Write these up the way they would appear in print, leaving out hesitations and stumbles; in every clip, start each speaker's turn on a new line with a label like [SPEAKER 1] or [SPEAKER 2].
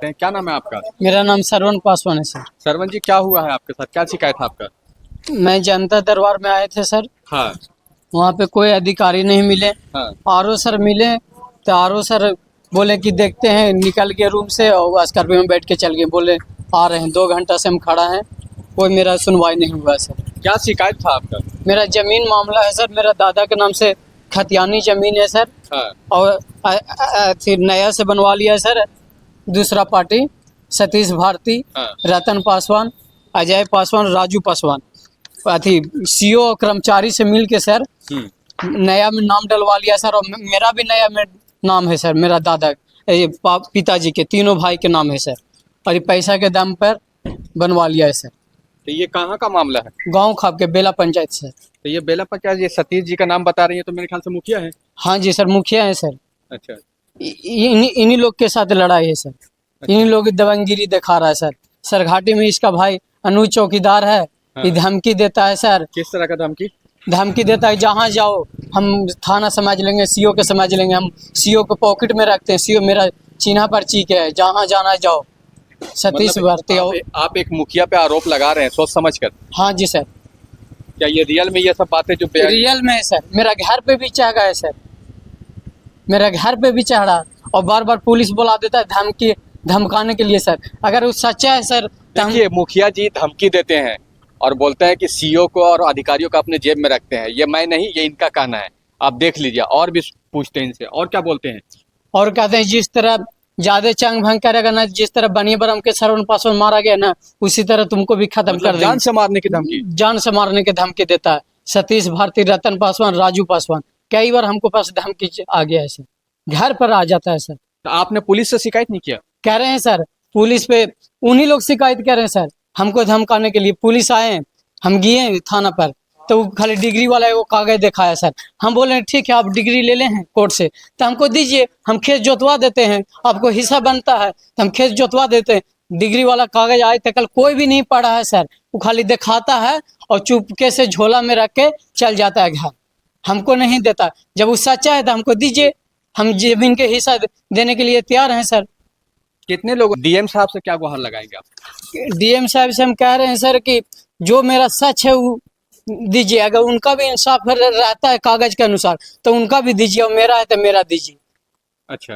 [SPEAKER 1] क्या नाम है आपका?
[SPEAKER 2] मेरा नाम सरवण पासवान है सर।
[SPEAKER 1] सरवण जी, क्या हुआ है आपके साथ? क्या शिकायत है आपका?
[SPEAKER 2] मैं जनता दरबार में आए थे सर।
[SPEAKER 1] हाँ
[SPEAKER 2] वहाँ पे कोई अधिकारी नहीं मिले।
[SPEAKER 1] हाँ।
[SPEAKER 2] आरओ सर मिले तो आरओ सर बोले कि देखते हैं, निकल के रूम से और स्कॉर्पियो में बैठ के चल गए। बोले आ रहे हैं, 2 घंटा से हम खड़ा हैं, कोई मेरा सुनवाई नहीं हुआ सर।
[SPEAKER 1] क्या शिकायत था आपका?
[SPEAKER 2] मेरा जमीन मामला है सर, मेरा दादा के नाम से खतियानी जमीन है सर।
[SPEAKER 1] हाँ
[SPEAKER 2] और फिर नया से बनवा लिया है सर दूसरा पार्टी, सतीश भारती,
[SPEAKER 1] हाँ।
[SPEAKER 2] रतन पासवान, अजय पासवान, राजू पासवान, अथी सीओ और कर्मचारी से मिल के सर नया में नाम डलवा लिया सर। और मेरा भी नया में नाम है सर, मेरा दादा ये पिताजी के, तीनों भाई के नाम है सर। और ये पैसा के दम पर बनवा लिया है सर।
[SPEAKER 1] तो ये कहाँ का मामला है?
[SPEAKER 2] गांव खाप के बेला पंचायत सर।
[SPEAKER 1] तो ये बेला पंचायत, ये सतीश जी का नाम बता रही है, तो मेरे ख्याल से मुखिया है।
[SPEAKER 2] हाँ जी सर, मुखिया है सर।
[SPEAKER 1] अच्छा।
[SPEAKER 2] इन्हीं लोग के साथ लड़ाई है सर। इन्हीं लोग दबंगगिरी दिखा रहा है सर। सरघाटी में इसका भाई अनुज चौकीदार है। ये धमकी देता है सर।
[SPEAKER 1] किस तरह का धमकी?
[SPEAKER 2] धमकी देता है, जहाँ जाओ हम थाना समझ लेंगे, सीओ के समझ लेंगे, हम सीओ को पॉकेट में रखते हैं, सीओ मेरा चिन्हा पर्ची के है, जहाँ जाना जाओ। सतीश भारती।
[SPEAKER 1] आप एक मुखिया पे आरोप लगा रहे हैं सोच समझ कर?
[SPEAKER 2] हाँ जी सर।
[SPEAKER 1] क्या ये रियल में ये सब बातें जो
[SPEAKER 2] रियल में है सर। मेरा घर पे भी चढ़ गया है सर, मेरा घर पे भी चढ़ा। और बार बार पुलिस बुला देता है धमकी धमकाने के लिए सर। अगर वो सच्चा है सर तो
[SPEAKER 1] देखिए, मुखिया जी धमकी देते हैं और बोलते हैं कि सीओ को और अधिकारियों को अपने जेब में रखते हैं। ये मैं नहीं, ये इनका कहना है। आप देख लीजिए, और भी पूछते हैं इनसे और क्या बोलते हैं।
[SPEAKER 2] और कहते हैं जिस तरह ज्यादा चंग भंग करेगा ना, जिस तरह बनिया बरम के सरवन पासवान मारा गया ना, उसी तरह तुमको भी खत्म कर देंगे।
[SPEAKER 1] जान से मारने की धमकी?
[SPEAKER 2] जान से मारने की धमकी देता है सतीश भारती, रतन पासवान, राजू पासवान। कई बार हमको पास धमकी आ गया है सर, घर पर आ जाता है सर।
[SPEAKER 1] तो आपने पुलिस से शिकायत नहीं किया?
[SPEAKER 2] कह रहे हैं सर पुलिस पे, उन्हीं लोग शिकायत कर रहे हैं सर हमको धमकाने के लिए। पुलिस आए, हम गए थाना पर, तो वो खाली डिग्री वाला वो कागज दिखाया सर। हम बोले ठीक है, आप डिग्री ले ले हैं कोर्ट से, तो हमको दीजिए, हम खेत जोतवा देते हैं, आपको हिस्सा बनता है तो हम खेत जोतवा देते हैं। डिग्री वाला कागज आज तक कोई भी नहीं पढ़ा है सर। वो खाली दिखाता है और चुपके से झोला में रख के चल जाता है घर, हमको नहीं देता। जब वो सच्चा है तो हमको दीजिए, हम जमीन के हिस्सा देने के लिए तैयार हैं सर।
[SPEAKER 1] कितने लोग डीएम साहब से क्या गुहार लगाएंगे आप?
[SPEAKER 2] डीएम साहब से हम कह रहे हैं सर कि जो मेरा सच है वो दीजिए। अगर उनका भी इंसाफ रहता है कागज के अनुसार तो उनका भी दीजिए, और मेरा है तो मेरा दीजिए।
[SPEAKER 1] अच्छा।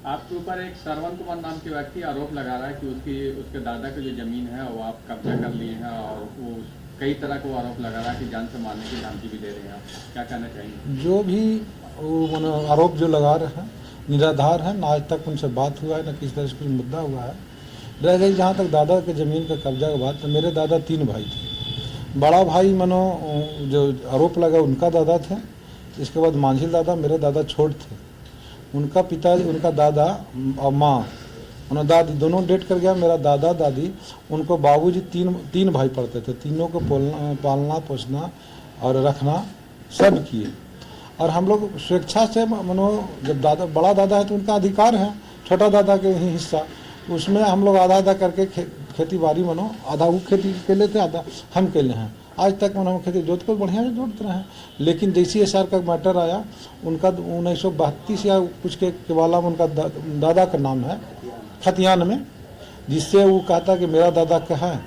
[SPEAKER 1] आपके ऊपर एक सरवन कुमार नाम के व्यक्ति आरोप लगा रहा है कि उसके दादा की जो जमीन है वो आप कब्जा कर लिए हैं, और वो कई तरह को आरोप लगा रहा है कि जान से मारने की धमकी भी दे रहे हैं। आप क्या कहना चाहेंगे?
[SPEAKER 3] जो भी वो आरोप जो लगा रहे हैं निराधार है। ना आज तक उनसे बात हुआ है, ना किसी तरह से कुछ मुद्दा हुआ है। रह गई जहाँ तक दादा के ज़मीन का कब्जा की बात, तो मेरे दादा 3 भाई थे। बड़ा भाई मानो जो आरोप लगा उनका दादा थे, इसके बाद मांझिल दादा, मेरे दादा छोट थे। उनका पिताजी, उनका दादा और माँ, उन्होंने दादी दोनों डेट कर गया। मेरा दादा दादी, उनको बाबूजी तीन भाई पढ़ते थे। तीनों को पालना पोसना और रखना सब किए। और हम लोग स्वेच्छा से मानो, जब दादा बड़ा दादा है तो उनका अधिकार है, छोटा दादा के ही हिस्सा, उसमें हम लोग आधा आधा करके खेती बाड़ी मानो, आधा वो खेती के लिए थे, आधा हम के लिए हैं। आज तक मानो खेती जोत को बढ़िया से जोतते रहे हैं। लेकिन जैसे SR का मैटर आया, उनका 1932 या कुछ के वाला में उनका दादा का नाम है खतियान में, जिससे वो कहता कि मेरा दादा का है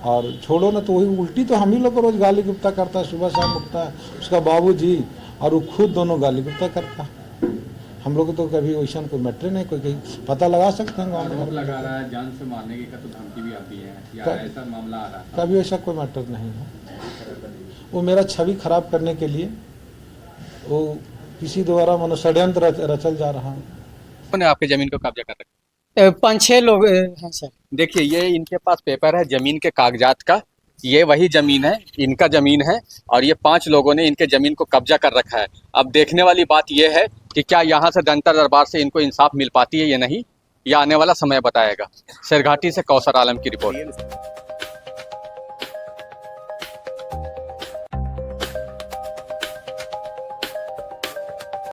[SPEAKER 3] और छोड़ो ना। तो वही उल्टी तो हम ही लोग को रोज गाली गुप्ता करता है, सुबह शाम उठता है उसका बाबूजी और वो खुद दोनों गाली गुप्ता करता है। हम लोग तो कभी वैसा कोई मैटर नहीं, कोई पता लगा सकते हैं। गाँव में
[SPEAKER 1] लगा रहा है जान से मारने की, तो धमकी भी आती है या ऐसा मामला आ रहा है?
[SPEAKER 3] कभी ऐसा कोई मैटर नहीं है। वो मेरा छवि खराब करने के लिए वो किसी द्वारा मानो षड्यंत्र रचल जा रहा है।
[SPEAKER 1] कौन है आपके जमीन को कब्जा कर रखा है?
[SPEAKER 2] 5-6 लोग हैं सर।
[SPEAKER 1] देखिए, ये इनके पास पेपर है जमीन के कागजात का, ये वही जमीन है, इनका जमीन है, और ये 5 लोगों ने इनके जमीन को कब्जा कर रखा है। अब देखने वाली बात ये है कि क्या यहाँ से जनता दरबार से इनको इंसाफ मिल पाती है या नहीं, या आने वाला समय बताएगा। सरघाटी से कौसर आलम की रिपोर्ट।